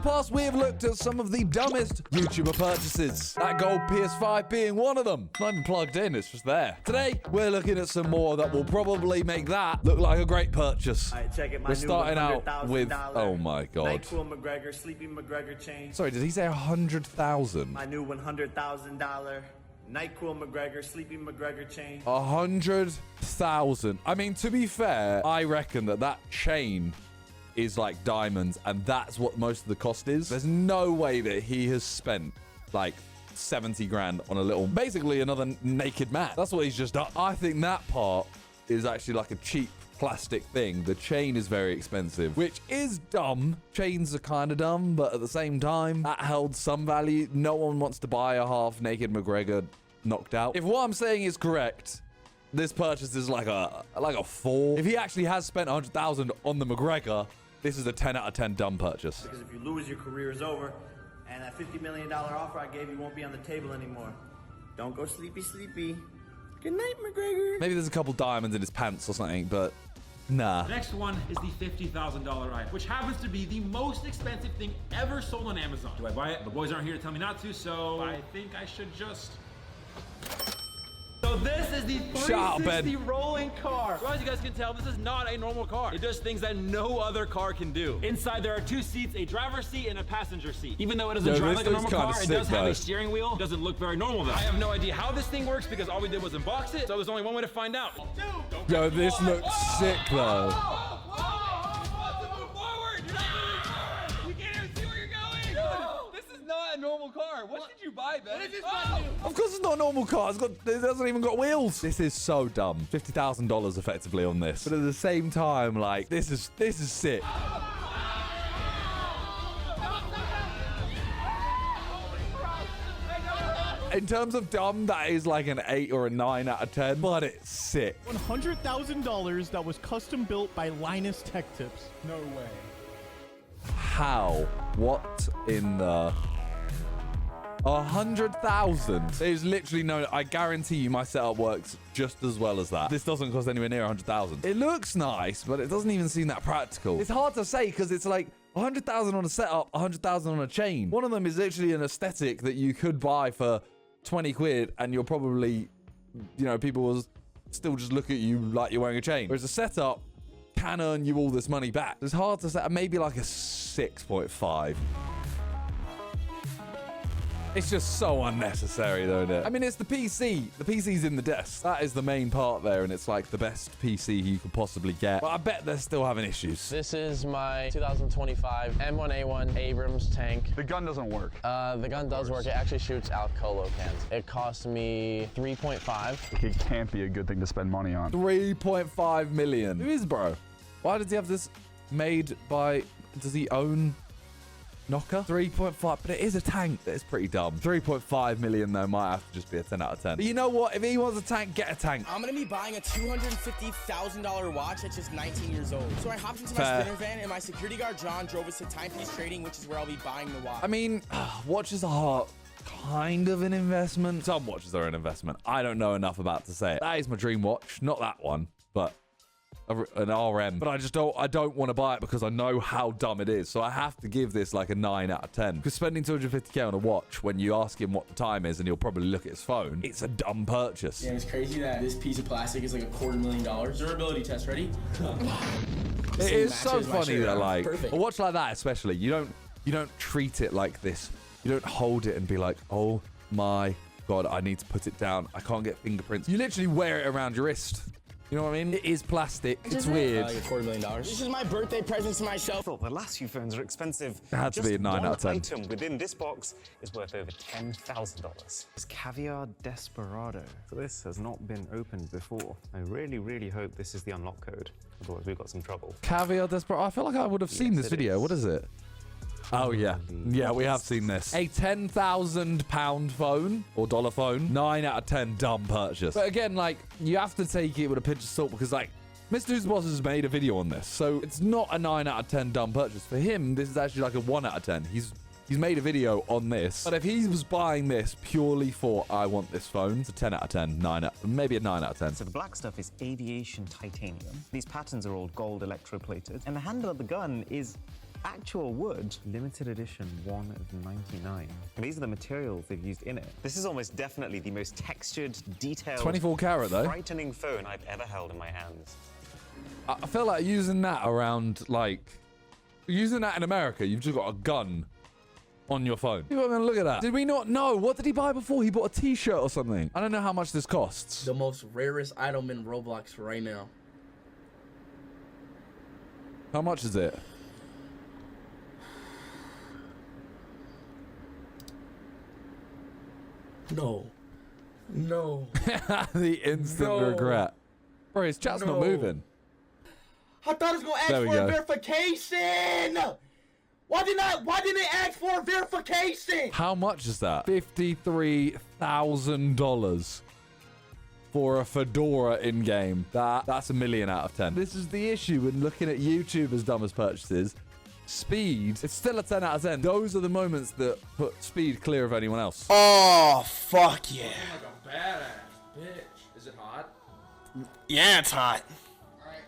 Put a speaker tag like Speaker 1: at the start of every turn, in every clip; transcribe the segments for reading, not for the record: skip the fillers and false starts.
Speaker 1: the past, we have looked at some of the dumbest YouTuber purchases. That gold PS5 being one of them. Not even plugged in, it's just there. Today, we're looking at some more that will probably make that look like a great purchase.
Speaker 2: All right, check it.
Speaker 1: We're starting out with, oh my God.
Speaker 2: McGregor, sleeping McGregor chain.
Speaker 1: Sorry, did he say 100,000?
Speaker 2: My new $100,000 Nightcool McGregor, sleeping McGregor chain.
Speaker 1: 100,000. I mean, to be fair, I reckon that chain is like diamonds, and that's what most of the cost is. There's no way that he has spent like 70 grand on a little, basically another naked man. That's what he's just done. I think that part is actually like a cheap plastic thing. The chain is very expensive, which is dumb. Chains are kind of dumb, but at the same time, that held some value. No one wants to buy a half-naked McGregor knocked out. If what I'm saying is correct, this purchase is like a 4. If he actually has spent 100,000 on the McGregor, this is a 10 out of 10 dumb purchase.
Speaker 2: Because if you lose, your career is over, and that $50 million offer I gave you won't be on the table anymore. Don't go sleepy. Good night, McGregor.
Speaker 1: Maybe there's a couple diamonds in his pants or something, but nah.
Speaker 3: Next one is the $50,000 item, which happens to be the most expensive thing ever sold on Amazon. Do I buy it? The boys aren't here to tell me not to, so I think I should just... So this is the 360 rolling car. So as you guys can tell, this is not a normal car. It does things that no other car can do. Inside there are 2 seats, a driver's seat and a passenger seat. Even though it doesn't drive like a normal car, it does have a steering wheel. It doesn't look very normal though. I have no idea how this thing works because all we did was unbox it. So there's only one way to find out.
Speaker 1: Yo, this looks sick though.
Speaker 4: Not a normal car. What did you buy, Ben? What is this?
Speaker 1: Of course it's not a normal car. It hasn't even got wheels. This is so dumb. $50,000 effectively on this. But at the same time, like, this is sick. In terms of dumb, that is like an 8 or a 9 out of 10, but it's sick.
Speaker 5: $100,000 that was custom built by Linus Tech Tips. No way.
Speaker 1: How? What in the... 100,000. There's literally no... I guarantee you my setup works just as well as that. This doesn't cost anywhere near 100,000. It looks nice, but it doesn't even seem that practical. It's hard to say because it's like 100,000 on a setup, 100,000 on a chain. One of them is literally an aesthetic that you could buy for 20 quid and you're probably, you know, people will still just look at you like you're wearing a chain. Whereas a setup can earn you all this money back. It's hard to say. Maybe like a 6.5. It's just so unnecessary, though, isn't it? I mean, it's the PC. The PC's in the desk. That is the main part there, and it's like the best PC you could possibly get. But I bet they're still having issues.
Speaker 6: This is my 2025 M1A1 Abrams tank.
Speaker 7: The gun doesn't work.
Speaker 6: The gun does work. It actually shoots out colo cans. It cost me 3.5.
Speaker 7: It can't be a good thing to spend money on.
Speaker 1: 3.5 million. Who is bro? Why does he have this made by... Does he own... Knocker? 3.5, but it is a tank. That is pretty dumb. 3.5 million, though, might have to just be a 10 out of 10. But you know what? If he wants a tank, get a tank.
Speaker 8: I'm going to be buying a $250,000 watch at just 19 years old. So I hopped into my sprinter van, and my security guard, John, drove us to Timepiece Trading, which is where I'll be buying the watch.
Speaker 1: I mean, watches are kind of an investment. Some watches are an investment. I don't know enough about to say it. That is my dream watch. Not that one, but... an RM, but I don't want to buy it because I know how dumb it is. So I have to give this like a 9 out of 10 because spending 250k on a watch when you ask him what the time is and he'll probably look at his phone, it's a dumb purchase.
Speaker 8: Yeah, it's crazy that this piece of plastic is like $250,000. Durability test, ready?
Speaker 1: It is so funny that like a watch like that, especially, you don't treat it like this. You don't hold it and be like, oh my God, I need to put it down. I can't get fingerprints. You literally wear it around your wrist. You know what I mean? It is plastic. It's weird.
Speaker 8: Like $250,000. This is my birthday present to myself.
Speaker 9: I thought the last few phones are expensive.
Speaker 1: It had to be a 9 out of 10.
Speaker 9: Just one item within this box is worth over $10,000. It's Caviar Desperado. So this has not been opened before. I really hope this is the unlock code. Otherwise, we've got some trouble.
Speaker 1: Caviar Desperado. I feel like I would have seen this video. What is it? Oh, yeah. Yeah, we have seen this. A £10,000 phone or dollar phone. 9 out of 10 dumb purchase. But again, like, you have to take it with a pinch of salt because, like, Mr. Who's Boss has made a video on this. So it's not a 9 out of 10 dumb purchase. For him, this is actually like a 1 out of 10. He's made a video on this. But if he was buying this purely for, I want this phone, it's a 10 out of 10, maybe a 9 out of 10.
Speaker 9: So the black stuff is aviation titanium. These patterns are all gold electroplated. And the handle of the gun is actual wood. Limited edition, 1 of 99. And these are the materials they've used in it. This is almost definitely the most textured, detailed,
Speaker 1: 24 karat though.
Speaker 9: frightening phone I've ever held in my hands.
Speaker 1: I feel like using that around, like, using that in America, you've just got a gun on your phone. People are gonna look at that. Did we not know? What did he buy before? He bought a t-shirt or something. I don't know how much this costs.
Speaker 10: The most rarest item in Roblox right now.
Speaker 1: How much is it?
Speaker 10: No. No.
Speaker 1: The instant regret. Bro, his chat's not moving.
Speaker 10: I thought it was gonna ask
Speaker 1: There we
Speaker 10: for
Speaker 1: go.
Speaker 10: a verification. Why didn't it ask for a verification?
Speaker 1: How much is that? $53,000 for a fedora in-game. That's a million out of 10. This is the issue when looking at YouTube as dumb as purchases. Speed, it's still a 10 out of 10. Those are the moments that put speed clear of anyone else.
Speaker 10: Oh, fuck yeah.
Speaker 4: Like a badass bitch. Is it hot?
Speaker 10: Yeah, it's hot.
Speaker 4: Alright.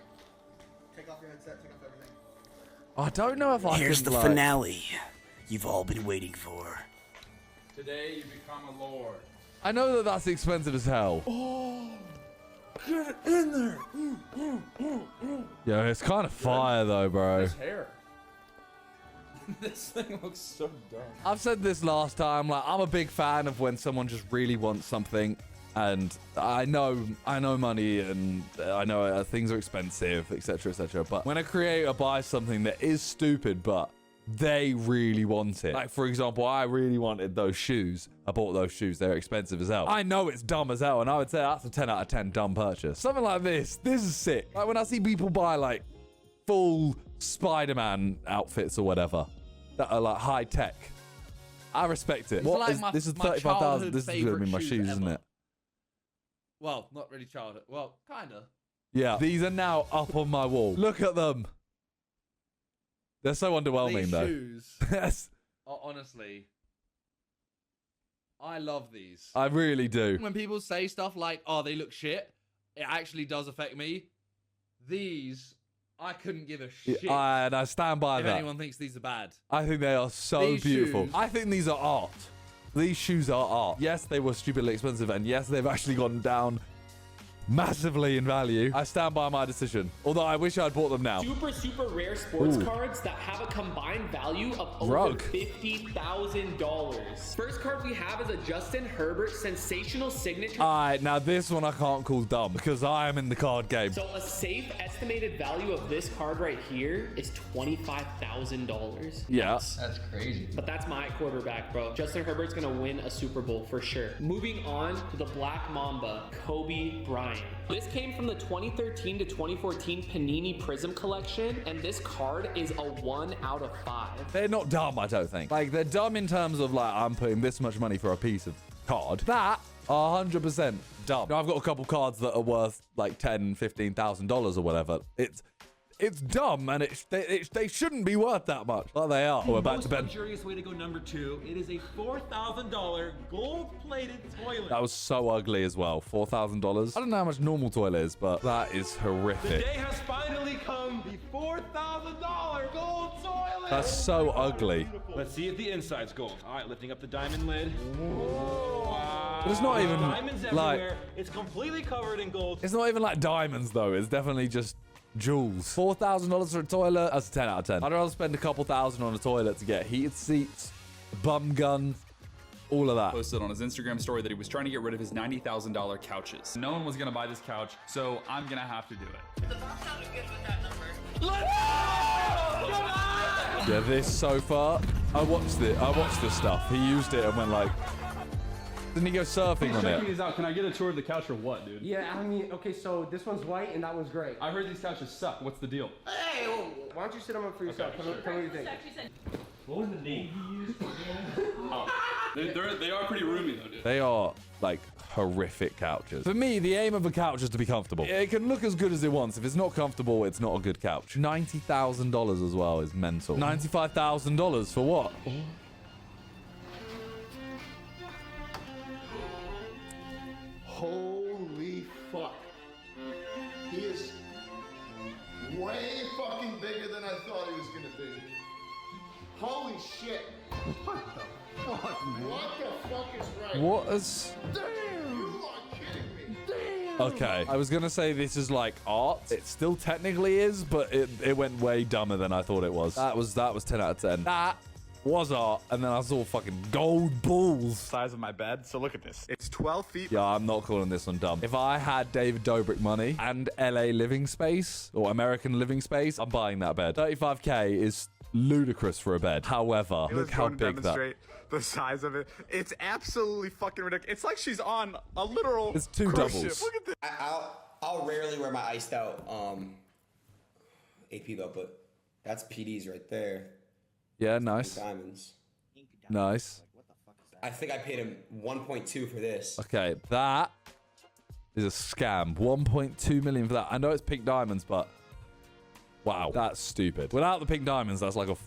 Speaker 4: Take off your headset, take off everything.
Speaker 1: I don't know if I
Speaker 10: Here's
Speaker 1: can,
Speaker 10: the
Speaker 1: like...
Speaker 10: finale you've all been waiting for.
Speaker 4: Today you become a lord.
Speaker 1: I know that that's expensive as hell.
Speaker 10: Oh, get it in there.
Speaker 1: Yeah, it's kind of fire though, bro.
Speaker 4: His hair. This thing looks so dumb.
Speaker 1: I've said this last time, like, I'm a big fan of when someone just really wants something, and I know money, and I know things are expensive, etc., but when a creator buys something that is stupid, but they really want it. Like, for example, I really wanted those shoes. I bought those shoes. They're expensive as hell. I know it's dumb as hell, and I would say that's a 10 out of 10 dumb purchase. Something like this is sick. Like, when I see people buy, like, full Spider-Man outfits or whatever that are, like, high-tech, I respect it. This is 35,000. This is going to be my shoes, isn't it?
Speaker 4: Well, not really childhood. Well, kinda.
Speaker 1: Yeah. These are now up on my wall. Look at them. They're so underwhelming,
Speaker 4: These
Speaker 1: though.
Speaker 4: shoes,
Speaker 1: Yes.
Speaker 4: honestly, I love these.
Speaker 1: I really do.
Speaker 4: When people say stuff like, oh, they look shit, it actually does affect me. These, I couldn't give a shit
Speaker 1: And I stand by
Speaker 4: if
Speaker 1: that.
Speaker 4: anyone thinks these are bad.
Speaker 1: I think they are so
Speaker 4: These
Speaker 1: beautiful.
Speaker 4: shoes-
Speaker 1: I think these are art. These shoes are art. Yes, they were stupidly expensive, and yes, they've actually gone down massively in value. I stand by my decision, although I wish I'd bought them now.
Speaker 11: Super rare sports
Speaker 1: Ooh.
Speaker 11: cards that have a combined value of over
Speaker 1: Rug.
Speaker 11: $50,000. First card we have is a Justin Herbert sensational signature.
Speaker 1: Alright, now this one I can't call dumb because I am in the card game.
Speaker 11: So a safe estimated value of this card right here is $25,000.
Speaker 1: Yeah.
Speaker 4: That's crazy.
Speaker 11: But that's my quarterback, bro. Justin Herbert's gonna win a Super Bowl for sure. Moving on to the Black Mamba, Kobe Bryant. This came from the 2013 to 2014 Panini Prism collection, and this card is a 1 out of 5.
Speaker 1: They're not dumb, I don't think. Like, they're dumb in terms of, like, I'm putting this much money for a piece of card. That, 100% dumb. Now, I've got a couple cards that are worth, like, $10,000, $15,000 or whatever. It's dumb, and they shouldn't be worth that much. But they are. We're back to bed.
Speaker 3: Luxurious way to go number 2. It is a $4,000 gold-plated toilet.
Speaker 1: That was so ugly as well. $4,000. I don't know how much normal toilet is, but that is
Speaker 3: The
Speaker 1: horrific.
Speaker 3: day has finally come. The $4,000 gold toilet.
Speaker 1: That's so ugly.
Speaker 3: Let's see if the inside's gold. All right, lifting up the diamond lid. Wow.
Speaker 1: But it's not even,
Speaker 3: diamonds
Speaker 1: like-
Speaker 3: everywhere. It's completely covered in gold.
Speaker 1: It's not even like diamonds, though. It's definitely just jewels. $4,000 for a toilet? That's a 10 out of 10. I'd rather spend a couple thousand on a toilet to get heated seats, bum gun, all of that.
Speaker 12: Posted on his Instagram story that he was trying to get rid of his $90,000 couches. No one was gonna buy this couch, so I'm gonna have to do it.
Speaker 1: Yeah, this sofa. I watched this stuff. He used it and went like, didn't he go surfing on
Speaker 13: Checking
Speaker 1: it?
Speaker 13: these out. Can I get a tour of the couch or what, dude?
Speaker 14: Yeah, I mean, okay, so this one's white and that one's gray.
Speaker 13: I heard these couches suck. What's the deal?
Speaker 14: Hey, why don't you sit on one for yourself?
Speaker 13: Okay,
Speaker 14: Tell me what you think.
Speaker 13: What was the name he used? They are pretty roomy though, dude.
Speaker 1: They are like horrific couches. For me, the aim of a couch is to be comfortable. It can look as good as it wants. If it's not comfortable, it's not a good couch. $90,000 as well is mental. $95,000 for what?
Speaker 15: Holy fuck. He is way fucking bigger than I thought he was gonna be.
Speaker 10: Holy shit. What the fuck, man? What the fuck is right?
Speaker 1: What is...
Speaker 10: Damn! You are kidding me. Damn!
Speaker 1: Okay, I was gonna say this is like art. It still technically is, but it went way dumber than I thought it was. That was 10 out of 10. That was art, and then I saw fucking gold balls.
Speaker 7: Size of my bed. So look at this. It's 12 feet.
Speaker 1: Yeah, I'm not calling this one dumb. If I had David Dobrik money and LA living space or American living space, I'm buying that bed. 35k is ludicrous for a bed. However, look how big that.
Speaker 7: The size of it. It's absolutely fucking ridiculous. It's like she's on a literal.
Speaker 1: It's two
Speaker 7: cruise
Speaker 1: doubles.
Speaker 7: ship. Look at this.
Speaker 8: I'll rarely wear my iced out AP though, but that's PDs right there.
Speaker 1: Yeah, nice.
Speaker 8: Diamonds.
Speaker 1: Nice.
Speaker 8: I think I paid him 1.2 for this.
Speaker 1: Okay, that is a scam. 1.2 million for that. I know it's pink diamonds, but wow, that's stupid. Without the pink diamonds, that's like a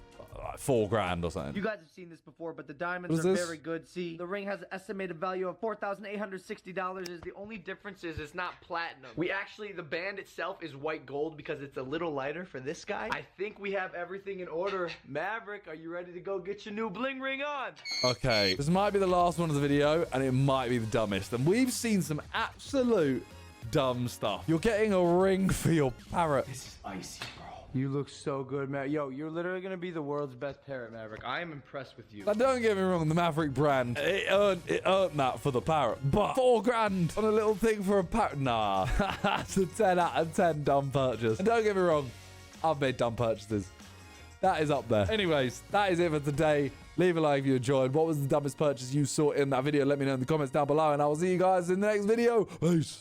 Speaker 1: $4 grand or something.
Speaker 15: You guys have seen this before, but the diamonds
Speaker 1: What's
Speaker 15: are
Speaker 1: this?
Speaker 15: very good. See, the ring has an estimated value of $4,860. Is the only difference is it's not platinum. The band itself is white gold because it's a little lighter for this guy. I think we have everything in order. Maverick, are you ready to go get your new bling ring on?
Speaker 1: Okay, this might be the last one of the video, and it might be the dumbest. And we've seen some absolute dumb stuff. You're getting a ring for your parrot.
Speaker 15: This is icy, bro. You look so good, man. Yo, you're literally gonna be the world's best parrot, Maverick. I am impressed with you.
Speaker 1: Now, don't get me wrong, the Maverick brand, it earned that for the parrot. But $4 grand on a little thing for a parrot? Nah, that's a 10 out of 10 dumb purchase. And don't get me wrong, I've made dumb purchases. That is up there. Anyways, that is it for today. Leave a like if you enjoyed. What was the dumbest purchase you saw in that video? Let me know in the comments down below, and I will see you guys in the next video. Peace.